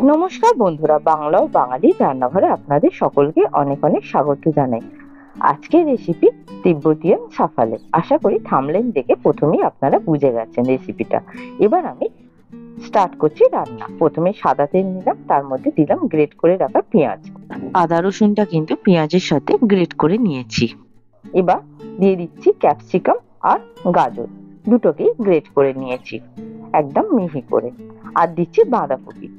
নমস্কার বন্ধুরা, বাংলা ও বাঙালি রান্নাঘরে আপনাদের সকলকে অনেক অনেক স্বাগত জানাই। আজকের রেসিপি তিব্বতিয়ান সাফালে। আশা করি থাম্বনেল দেখে প্রথমেই আপনারা বুঝে গেছেন রেসিপিটা। এবার আমি স্টার্ট করছি রান্না। প্রথমে সাদা তেল নিলাম, তার মধ্যে দিলাম গ্রেট করে রাখা পেঁয়াজ। আদা রসুনটা কিন্তু পেঁয়াজের সাথে গ্রেট করে নিয়েছি। এবার দিয়ে দিচ্ছি ক্যাপসিকাম আর গাজর, দুটোকেই গ্রেট করে নিয়েছি একদম মিহি করে। আর দিচ্ছি বাঁধাকপি,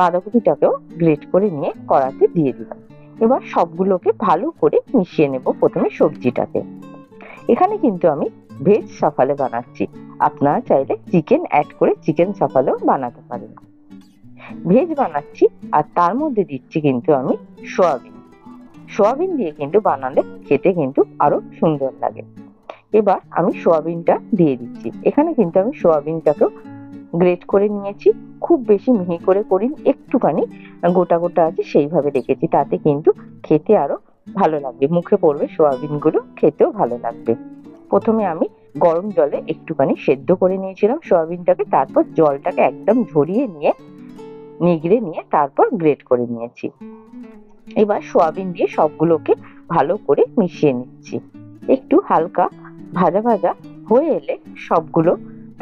বাঁধাকপিটাকেও গ্রেট করে নিয়ে কড়াতে দিয়ে দিলাম। এবার সবগুলোকে ভালো করে মিশিয়ে নেব প্রথমে সবজিটাকে। এখানে কিন্তু আমি ভেজ সাফালে বানাচ্ছি, আপনারা চাইলে চিকেন অ্যাড করে চিকেন সাফালেও বানাতে পারেন। ভেজ বানাচ্ছি আর তার মধ্যে দিচ্ছি কিন্তু আমি সয়াবিন। সয়াবিন দিয়ে কিন্তু বানালে খেতে কিন্তু আরো সুন্দর লাগে। এবার আমি সয়াবিনটা দিয়ে দিচ্ছি। এখানে কিন্তু আমি সয়াবিনটাকেও গ্রেট করে নিয়েছি, খুব বেশি মিহি করে করিনি, একটুখানি গোটা গোটা আছে সেইভাবে রেখেছি, তাতে কিন্তু খেতে আরো ভালো লাগবে, মুখে পড়বে সয়াবিন গুলো, খেতেও ভালো লাগবে। প্রথমে আমি গরম জলে একটুখানি সেদ্ধ করে নিয়েছিলাম সয়াবিনটাকে, তারপর জলটাকে একদম ঝরিয়ে নিয়ে নিগড়ে নিয়ে তারপর গ্রেট করে নিয়েছি। এবার সয়াবিন দিয়ে সবগুলোকে ভালো করে মিশিয়ে নিচ্ছি। একটু হালকা ভাজা ভাজা হয়ে এলে সবগুলো,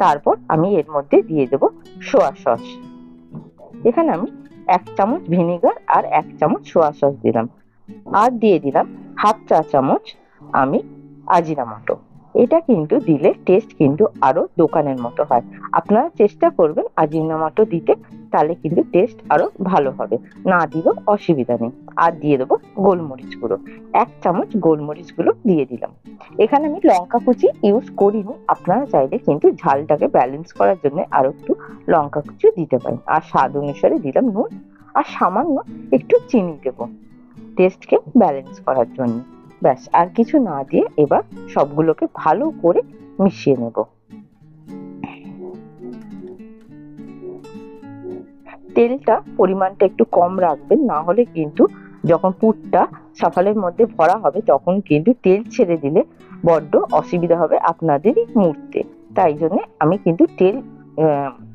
তারপর আমি এর মধ্যে দিয়ে দেব সোয়া সস। এখানে আমি 1 চামচ ভিনেগার আর 1 চামচ সোয়া সস দিলাম। আর দিয়ে দিলাম হাফ চা চামচ আমি আজিনামোটো। এটা কিন্তু দিলে টেস্ট কিন্তু আরো দোকানের মতো হয়। আপনারা চেষ্টা করবেন আজিনামোটো দিতে, তাহলে কিন্তু টেস্ট আরো ভালো হবে। না দিলেও অসুবিধা নেই। আর দিয়ে দেবো গোলমরিচ গুঁড়ো, 1 চামচ গোলমরিচ গুঁড়ো দিয়ে দিলাম। এখানে আমি লঙ্কা কুচি ইউজ করিনি, আপনারা চাইলে কিন্তু ঝালটাকে ব্যালেন্স করার জন্য আরো একটু লঙ্কা কুচি দিতে পারেন। আর স্বাদ অনুসারে দিলাম নুন, আর সামান্য একটু চিনি দেবো টেস্টকে ব্যালেন্স করার জন্য। ব্যাস, আর কিছু না দিয়ে এবার সবগুলোকে ভালো করে মিশিয়ে নেব। তেলটা পরিমাণটা একটু কম রাখবেন, না হলে কিন্তু যখন পুরটা সাফালের মধ্যে ভরা হবে তখন কিন্তু তেল ছেড়ে দিলে বড্ড অসুবিধা হবে আপনাদেরই মুড়তে। তাই জন্য আমি কিন্তু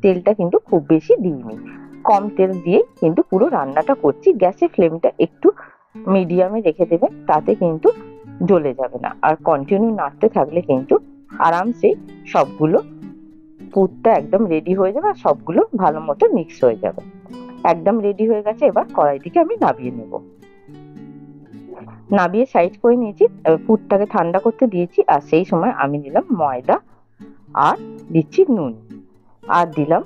তেলটা কিন্তু খুব বেশি দিইনি, কম তেল দিয়ে কিন্তু পুরো রান্নাটা করছি। গ্যাসের ফ্লেমটা একটু মিডিয়ামে রেখে দেবেন, তাতে কিন্তু জ্বলে যাবে না। আর কন্টিনিউ নাড়তে থাকলে কিন্তু আরামসে সবগুলো পুরটা একদম রেডি হয়ে যাবে আর সবগুলো ভালো মতো মিক্স হয়ে যাবে। একদম রেডি হয়ে গেছে, এবার কড়াই থেকে আমি নামিয়ে নেব। নামিয়ে সাইড করে নিয়েছি, পুরটাকে ঠান্ডা করতে দিয়েছি। আর সেই সময় আমি নিলাম ময়দা, আর দিচ্ছি নুন, আর দিলাম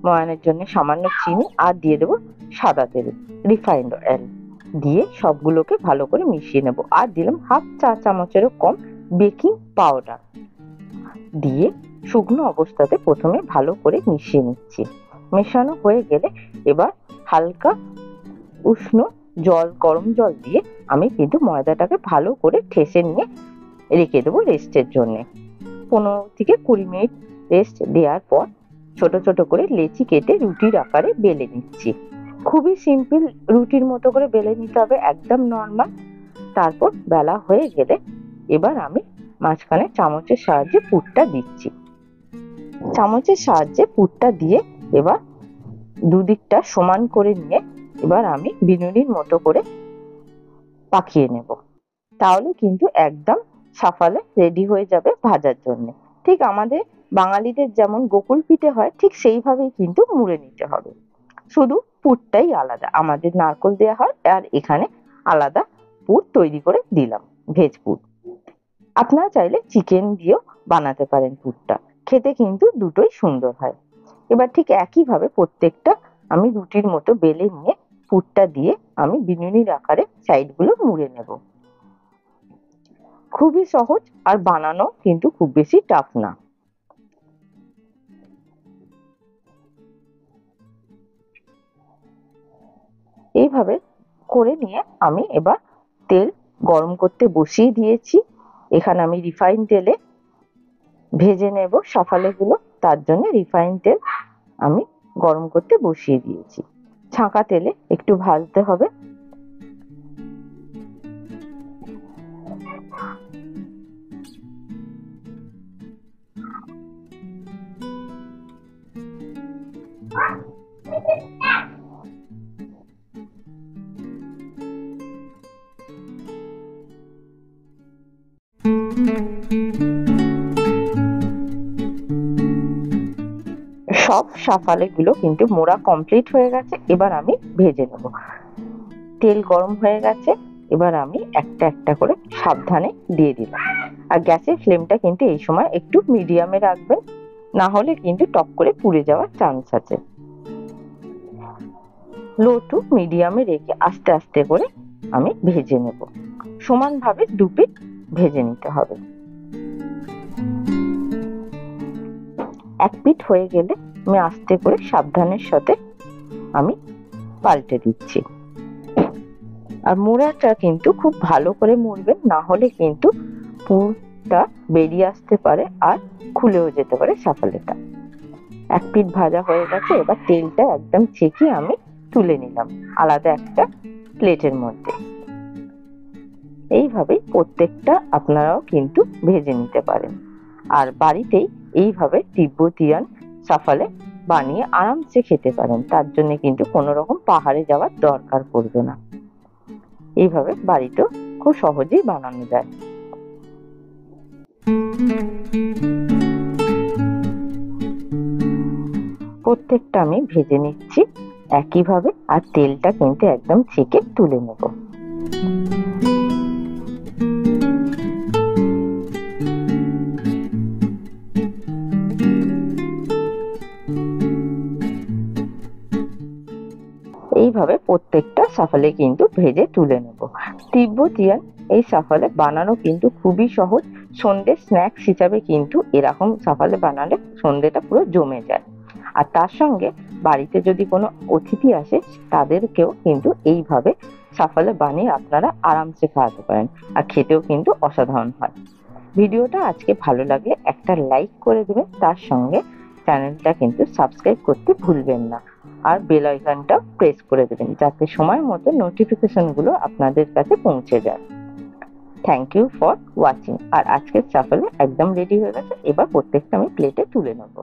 ময়ানের জন্য সামান্য চিনি, আর দিয়ে দেবো সাদা তেল, রিফাইন্ড অয়েল দিয়ে সবগুলোকে ভালো করে মিশিয়ে নেব। আর দিলাম হাফ চা চামচেরও কম বেকিং পাউডার দিয়ে শুকনো অবস্থাতে প্রথমে ভালো করে মিশিয়ে নিচ্ছি। মেশানো হয়ে গেলে এবার হালকা উষ্ণ জল, গরম জল দিয়ে আমি কিন্তু ময়দাটাকে ভালো করে ঠেসে নিয়ে রেখে দেবো রেস্টের জন্য। 15 থেকে 20 মিনিট রেস্ট দেওয়ার পর ছোট ছোট করে লেচি কেটে রুটির আকারে বেলে নিচ্ছি। খুবই সিম্পল, রুটির মতো করে বেলে নিতে হবে, একদম নর্মাল। তারপর বেলা হয়ে গেলে এবার আমি মাঝখানে চামচের সাহায্যে পুরটা দিচ্ছি। চামচের সাহায্যে পুরটা দিয়ে এবার দুদিকটা সমান করে নিয়ে এবার আমি বিনুনির মতো করে পাকিয়ে নেব। তাহলে কিন্তু একদম সাফালে রেডি হয়ে যাবে ভাজার জন্য। ঠিক আমাদের বাঙালিদের যেমন গোকুল পিঠে হয়, ঠিক সেইভাবেই কিন্তু মুড়ে নিতে হবে। শুধু পুরটাই আলাদা, আমাদের নারকোল দেওয়া হয় আর এখানে আলাদা পুর তৈরি করে দিলাম, ভেজ পুর। আপনারা চাইলে চিকেন দিয়েও বানাতে পারেন পুরটা, খেতে কিন্তু দুটোই সুন্দর হয়। এবার ঠিক একইভাবে প্রত্যেকটা আমি রুটির মতো বেলে নিয়ে পুরটা দিয়ে আমি বিনুনির আকারে সাইডগুলো মুড়ে নেব। খুবই সহজ, আর বানানো কিন্তু খুব বেশি টাফ না। এইভাবে করে নিয়ে আমি এবার তেল গরম করতে বসিয়ে দিয়েছি। এখানে আমি রিফাইন তেলে ভেজে নেব সাফালেগুলো, তার জন্য রিফাইন তেল আমি গরম করতে বসিয়ে দিয়েছি। ছাঁকা তেলে একটু ভাজতে হবে। সব সাফালে গুলো কিন্তু মোড়া কমপ্লিট হয়ে গেছে। এবার আমি ভেজে নেব। তেল গরম হয়ে গেছে, এবার আমি একটা একটা করে সাবধানে দিয়ে দিলাম। আর গ্যাসের ফ্লেমটা কিন্তু এই সময় একটু মিডিয়ামে রাখবেন, না হলে কিন্তু টক করে পুড়ে যাওয়ার চান্স আছে। লো টু মিডিয়ামে রেখে আস্তে আস্তে করে আমি ভেজে নেব। সমানভাবে দু পিঠ ভেজে নিতে হবে। এক পিঠ হয়ে গেলে আমি আস্তে করে সাবধানের সাথে আমি পাল্টে দিচ্ছি। আর মোড়াটা কিন্তু খুব ভালো করে মুড়বেন, না হলে কিন্তু পুরটা বেরিয়ে আসতে পারে আর খুলেও যেতে পারে সাফালেটা। এক পিঠ ভাজা হয়ে গেছে, এবার তেলটা একদম ছেঁকে আমি তুলে নিলাম আলাদা একটা প্লেটের মধ্যে। এইভাবেই প্রত্যেকটা আপনারাও কিন্তু ভেজে নিতে পারেন। আর বাড়িতেই এইভাবে তিব্বতিয়ান সাফালে বানিয়ে আরামসে খেতে পারেন। তার জন্য কিন্তু কোনো রকম পাহাড়ে যাওয়ার দরকার পড়বে না। এইভাবে বাড়িতেও খুব সহজেই বানানো যায়। প্রত্যেকটা আমি ভেজে নিচ্ছি একইভাবে, আর তেলটা কিন্তু একদম ছেঁকে তুলে নেব। এইভাবে প্রত্যেকটা সাফালে কিন্তু ভেজে তুলে নেব। তিব্বতিয়ান এই সাফালে বানানো কিন্তু খুবই সহজ। সন্ধ্যে স্ন্যাক্স হিসাবে কিন্তু এরকম সাফালে বানালে সন্ধ্যেটা পুরো জমে যায়। আর তার সঙ্গে বাড়িতে যদি কোনো অতিথি আসে তাদেরকেও কিন্তু এইভাবে সাফালে বানিয়ে আপনারা আরামসে খাওয়াতে পারেন, আর খেতেও কিন্তু অসাধারণ হয়। ভিডিওটা আজকে ভালো লাগলে একটা লাইক করে দেবেন, তার সঙ্গে চ্যানেলটা কিন্তু সাবস্ক্রাইব করতে ভুলবেন না। আর বেল আইকনটা প্রেস করে দেবেন, যাতে সময় মতো নোটিফিকেশন গুলো আপনাদের কাছে পৌঁছে যায়। Thank you for watching. আর আজকের সাফালে একদম রেডি হয়ে গেছে। এবার প্রত্যেকটা আমি প্লেটে তুলে নেবো।